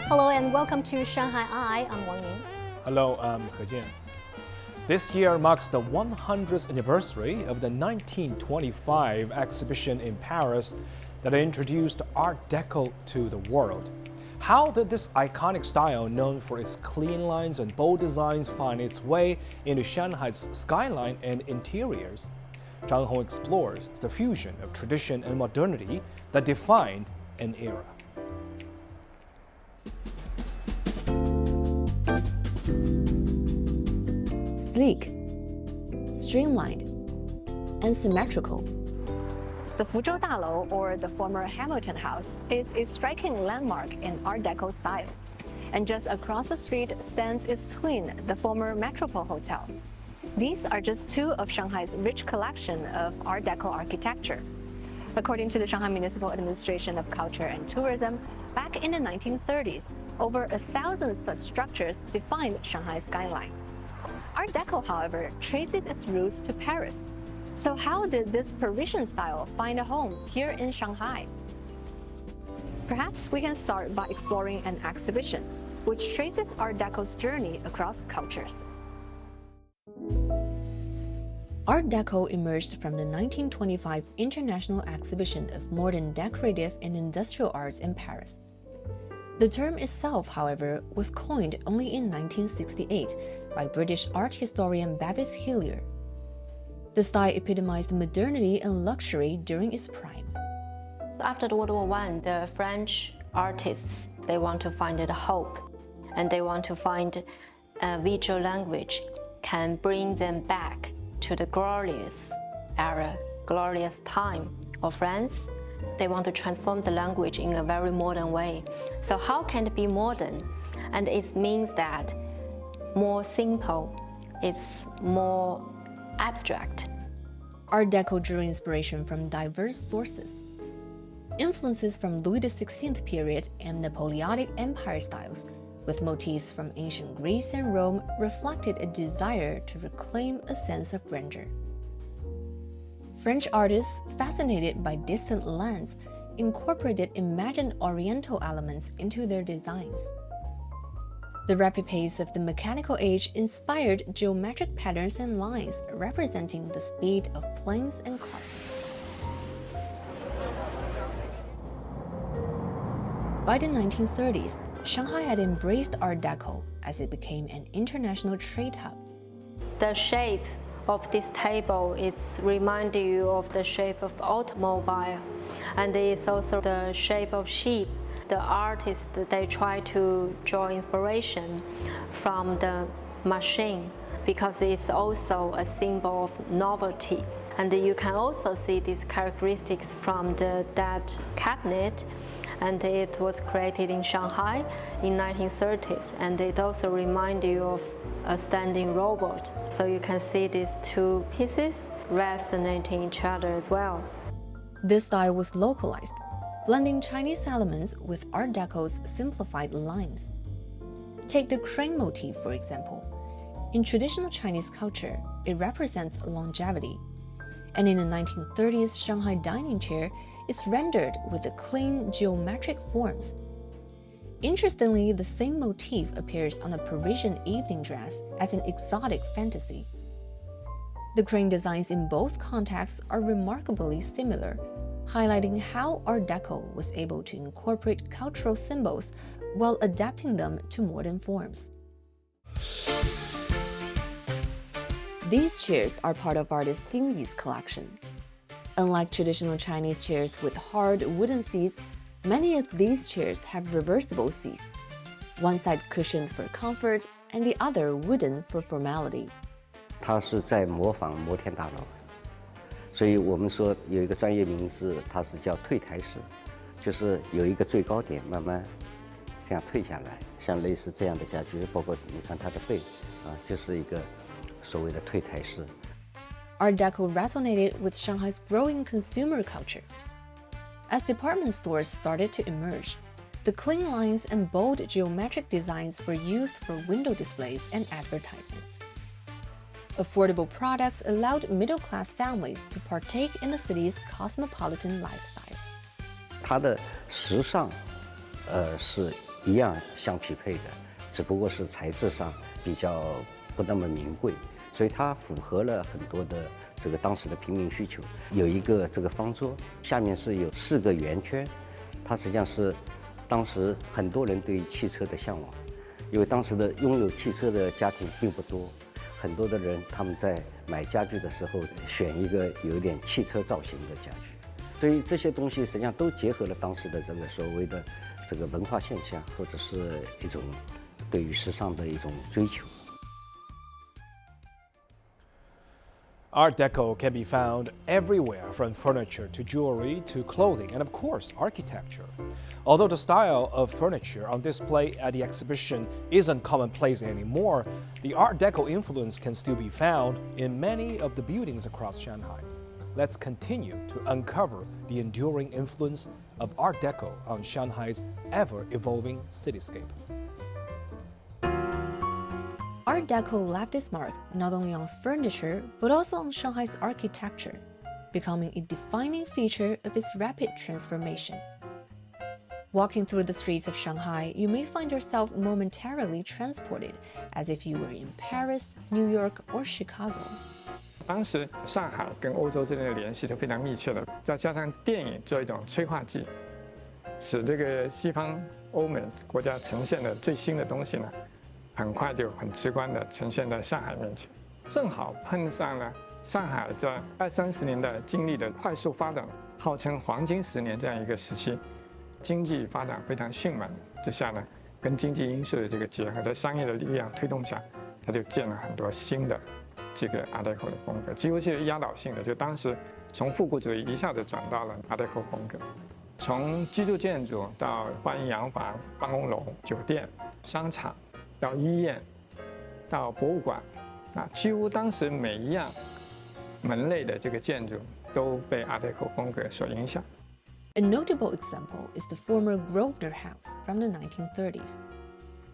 Hello and welcome to ShanghaiEye. I'm Wang Ning. Hello, I'm He Jian. This year marks the 100th anniversary of the 1925 exhibition in Paris that introduced Art Deco to the world. How did this iconic style, known for its clean lines and bold designs, find its way into Shanghai's skyline and interiors? Zhang Hong explores the fusion of tradition and modernity that defined an era. Sleek, streamlined, and symmetrical. The Fuzhou Dalou, or the former Hamilton House, is a striking landmark in Art Deco style. And just across the street stands its twin, the former Metropole Hotel. These are just two of Shanghai's rich collection of Art Deco architecture. According to the Shanghai Municipal Administration of Culture and Tourism, back in the 1930s, over 1,000 such structures defined Shanghai's skyline. Art Deco, however, traces its roots to Paris. So how did this Parisian style find a home here in Shanghai? Perhaps we can start by exploring an exhibition, which traces Art Deco's journey across cultures. Art Deco emerged from the 1925 International Exhibition of Modern Decorative and Industrial Arts in Paris. The term itself, however, was coined only in 1968 by British art historian Bevis Hillier. The style epitomized modernity and luxury during its prime. After World War I, the French artists, they want to find a hope, and they want to find a visual language can bring them back to the glorious era, glorious time of France. They want to transform the language in a very modern way. So how can it be modern? And it means that more simple, it's more abstract. Art Deco drew inspiration from diverse sources. Influences from Louis XVI period and Napoleonic Empire styles, with motifs from ancient Greece and Rome, reflected a desire to reclaim a sense of grandeur. French artists, fascinated by distant lands, incorporated imagined Oriental elements into their designs. The rapid pace of the mechanical age inspired geometric patterns and lines representing the speed of planes and cars. By the 1930s, Shanghai had embraced Art Deco as it became an international trade hub. The shape of this table is remind you of the shape of automobile, and it's also the shape of sheep. The artists, they try to draw inspiration from the machine because it's also a symbol of novelty. And you can also see these characteristics from that cabinet, and it was created in Shanghai in 1930s, and it also reminds you of a standing robot. So you can see these two pieces resonating each other as well. This style was localized, blending Chinese elements with Art Deco's simplified lines. Take the crane motif, for example. In traditional Chinese culture, it represents longevity. And in the 1930s Shanghai dining chair, it's rendered with the clean geometric forms. Interestingly, the same motif appears on a Parisian evening dress as an exotic fantasy. The crane designs in both contexts are remarkably similar, highlighting how Art Deco was able to incorporate cultural symbols while adapting them to modern forms. These chairs are part of artist Ding Yi's collection. Unlike traditional Chinese chairs with hard wooden seats, many of these chairs have reversible seats, one side cushioned for comfort and the other wooden for formality. 它是在模仿摩天大楼。所以我们说有一个专业名字，它是叫退台式，就是有一个最高点，慢慢这样退下来，像类似这样的家具，包括你看它的背，就是一个所谓的退台式。Art Deco resonated with Shanghai's growing consumer culture. As department stores started to emerge, the clean lines and bold geometric designs were used for window displays and advertisements. Affordable products allowed middle-class families to partake in the city's cosmopolitan lifestyle. 它的时尚，是一样相匹配的，只不过是材质上比较不那么名贵，所以它符合了很多的这个当时的平民需求。有一个这个方桌，下面是有4个圆圈，它实际上是当时很多人对于汽车的向往，因为当时的拥有汽车的家庭并不多，很多的人他们在买家具的时候选一个有点汽车造型的家具，所以这些东西实际上都结合了当时的这个所谓的这个文化现象，或者是一种对于时尚的一种追求。Art Deco can be found everywhere, from furniture to jewelry to clothing and, of course, architecture. Although the style of furniture on display at the exhibition isn't commonplace anymore, the Art Deco influence can still be found in many of the buildings across Shanghai. Let's continue to uncover the enduring influence of Art Deco on Shanghai's ever-evolving cityscape. Art Deco left its mark not only on furniture but also on Shanghai's architecture, becoming a defining feature of its rapid transformation. Walking through the streets of Shanghai, you may find yourself momentarily transported, as if you were in Paris, New York, or Chicago. 当时上海跟欧洲之间的联系是非常密切的，再加上电影做一种催化剂，使这个西方欧美国家呈现的最新的东西呢，很快就很直观地呈现在上海面前。正好碰上了上海在20-30年代经历的快速发展，号称黄金10年这样一个时期，经济发展非常迅猛之下呢，跟经济因素的这个结合，在商业的力量推动下，它就建了很多新的这个 Art Deco 的风格，几乎是压倒性的。就当时从复古主义一下子转到了 Art Deco 风格，从居住建筑到欢迎洋房、办公楼、酒店、商场，到医院，到博物馆，几乎当时每一样门类的这个建筑都被 Art Deco 风格所影响。A notable example is the former Grosvenor House from the 1930s.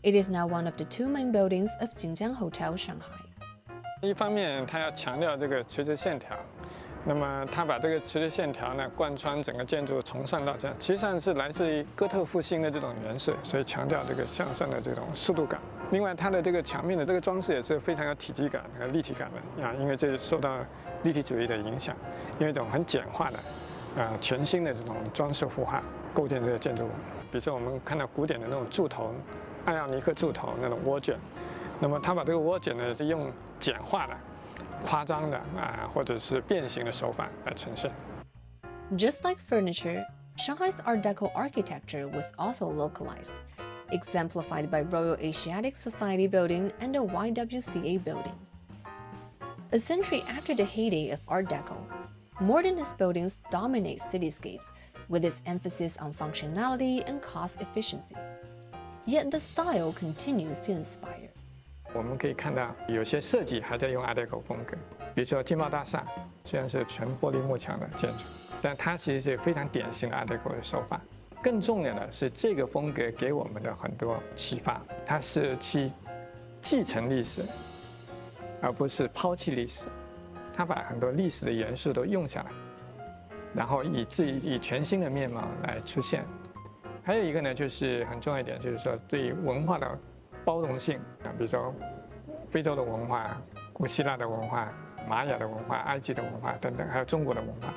It is now one of the 2 main buildings of Jinjiang Hotel Shanghai. 一方面，它要强调这个垂直线条，那么它把这个垂直线条呢贯穿整个建筑，从上到下，其实上是来自于哥特复兴的这种元素，所以强调这个向上的这种速度感。另外，它的这个墙面的这个装饰也是非常有体积感和立体感的因为这受到立体主义的影响，用一种很简化的全新的这种装饰绘画构建这个建筑物。比如说我们看到古典的那种柱头，艾奥尼克柱头那种涡卷，那么它把这个涡卷呢是用简化的、夸张的或者是变形的手法来呈现。Just like furniture, Shanghai's Art Deco architecture was also localized, exemplified by Royal Asiatic Society Building and the YWCA Building. A century after the heyday of Art Deco, modernist buildings dominate cityscapes with its emphasis on functionality and cost efficiency. Yet the style continues to inspire. 我们可以看到有些设计还在用 Art Deco 风格，比如说金茂大厦，虽然是全玻璃幕墙的建筑，但它其实是非常典型的 Art Deco 的手法。更重要的是，这个风格给我们的很多启发，它是去继承历史，而不是抛弃历史。它把很多历史的元素都用下来，然后以全新的面貌来出现。还有一个呢，就是很重要一点，就是说对文化的包容性比如说非洲的文化、古希腊的文化、玛雅的文化、埃及的文化等等，还有中国的文化，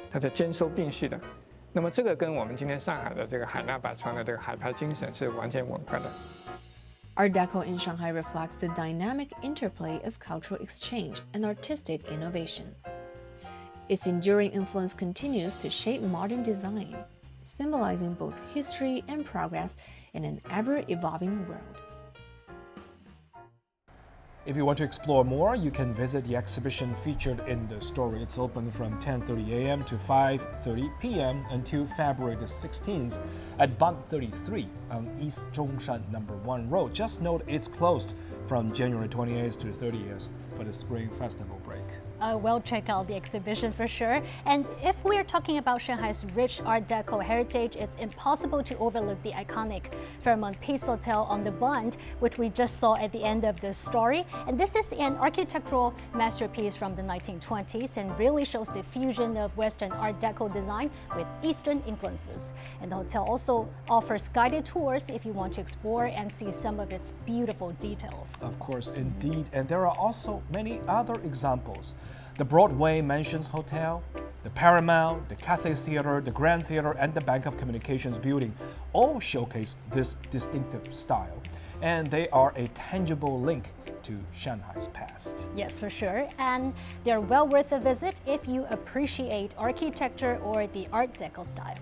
它是兼收并蓄的。那么这个跟我们今天上海的这个海纳百川的这个海派精神是完全吻合的。Art Deco in Shanghai reflects the dynamic interplay of cultural exchange and artistic innovation. Its enduring influence continues to shape modern design, symbolizing both history and progress in an ever-evolving world. If you want to explore more, you can visit the exhibition featured in the story. It's open from 10:30 a.m. to 5:30 p.m. until February the 16th at Bund 33 on East Zhongshan No. 1 Road. Just note it's closed from January 28th to 30th for the Spring Festival break. Well, check out the exhibition for sure. And if we're talking about Shanghai's rich Art Deco heritage, it's impossible to overlook the iconic Fairmont Peace Hotel on the Bund, which we just saw at the end of the story. And this is an architectural masterpiece from the 1920s and really shows the fusion of Western Art Deco design with Eastern influences. And the hotel also offers guided tours if you want to explore and see some of its beautiful details. Of course, indeed. And there are also many other examples. The Broadway Mansions Hotel, the Paramount, the Cathay Theater, the Grand Theater, and the Bank of Communications building all showcase this distinctive style. And they are a tangible link to Shanghai's past. Yes, for sure. And they're well worth a visit if you appreciate architecture or the Art Deco style.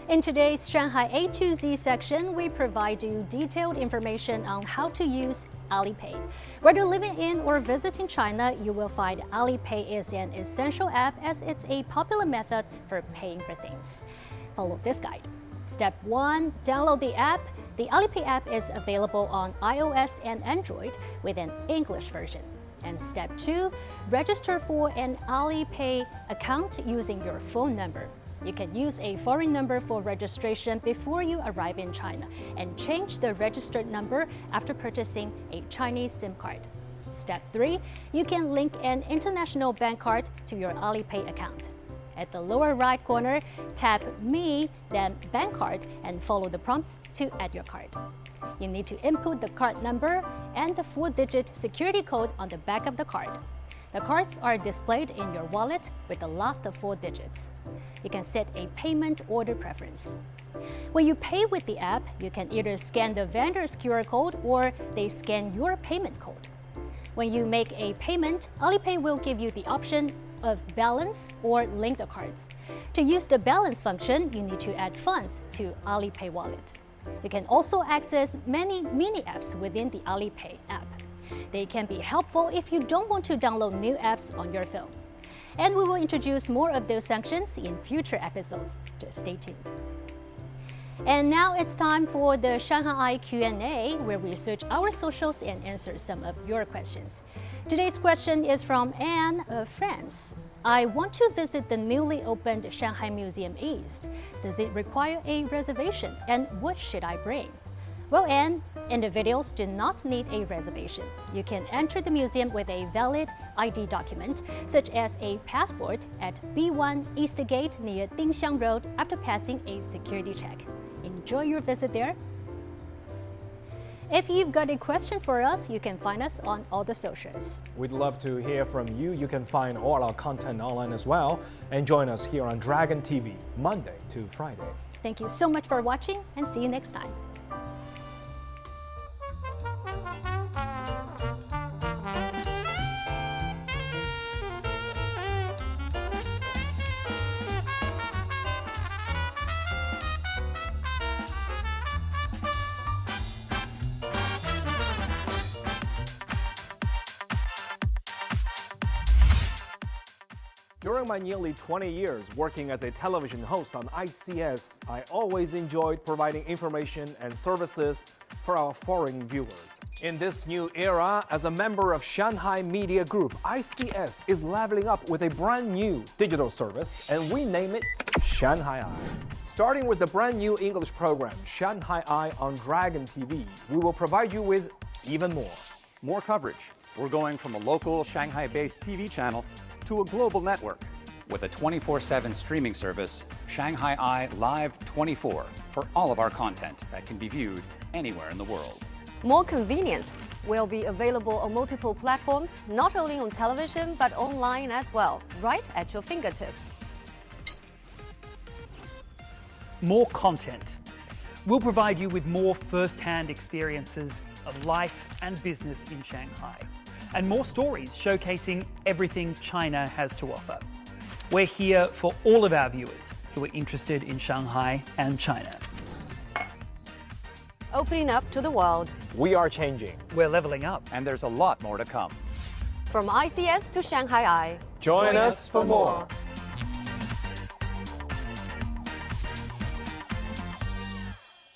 In today's Shanghai A to Z section, we provide you detailed information on how to use Alipay. Whether living in or visiting China, you will find Alipay is an essential app as it's a popular method for paying for things. Follow this guide. Step 1, download the app. The Alipay app is available on iOS and Android with an English version. And step 2, register for an Alipay account using your phone number. You can use a foreign number for registration before you arrive in China and change the registered number after purchasing a Chinese SIM card. Step 3, you can link an international bank card to your Alipay account. At the lower right corner, tap Me, then Bank Card, and follow the prompts to add your card. You need to input the card number and the 4-digit security code on the back of the card. The cards are displayed in your wallet with the last 4 digits. You can set a payment order preference. When you pay with the app, you can either scan the vendor's QR code or they scan your payment code. When you make a payment, Alipay will give you the option of balance or link the cards. To use the balance function, you need to add funds to Alipay wallet. You can also access many mini apps within the Alipay app. They can be helpful if you don't want to download new apps on your phone. And we will introduce more of those functions in future episodes. Just stay tuned. And now it's time for the ShanghaiEye Q&A, where we search our socials and answer some of your questions. Today's question is from Anne of France. I want to visit the newly opened Shanghai Museum East. Does it require a reservation? And what should I bring? Well, Anne, individuals do not need a reservation. You can enter the museum with a valid ID document, such as a passport, at B1 East Gate near Dingxiang Road after passing a security check. Enjoy your visit there. If you've got a question for us, you can find us on all the socials. We'd love to hear from you. You can find all our content online as well. And join us here on Dragon TV, Monday to Friday. Thank you so much for watching, and see you next time. During my nearly 20 years working as a television host on ICS, I always enjoyed providing information and services for our foreign viewers. In this new era, as a member of Shanghai Media Group, ICS is leveling up with a brand new digital service, and we name it ShanghaiEye. Starting with the brand new English program, ShanghaiEye on Dragon TV, we will provide you with even more. More coverage. We're going from a local Shanghai-based TV channel to a global network. With a 24/7 streaming service, ShanghaiEye Live 24 for all of our content that can be viewed anywhere in the world. More convenience will be available on multiple platforms, not only on television but online as well, right at your fingertips. More content. We'll provide you with more first-hand experiences of life and business in Shanghai, and more stories showcasing everything China has to offer. We're here for all of our viewers who are interested in Shanghai and China. Opening up to the world. We are changing. We're leveling up. And there's a lot more to come. From ICS to ShanghaiEye. Join us for more.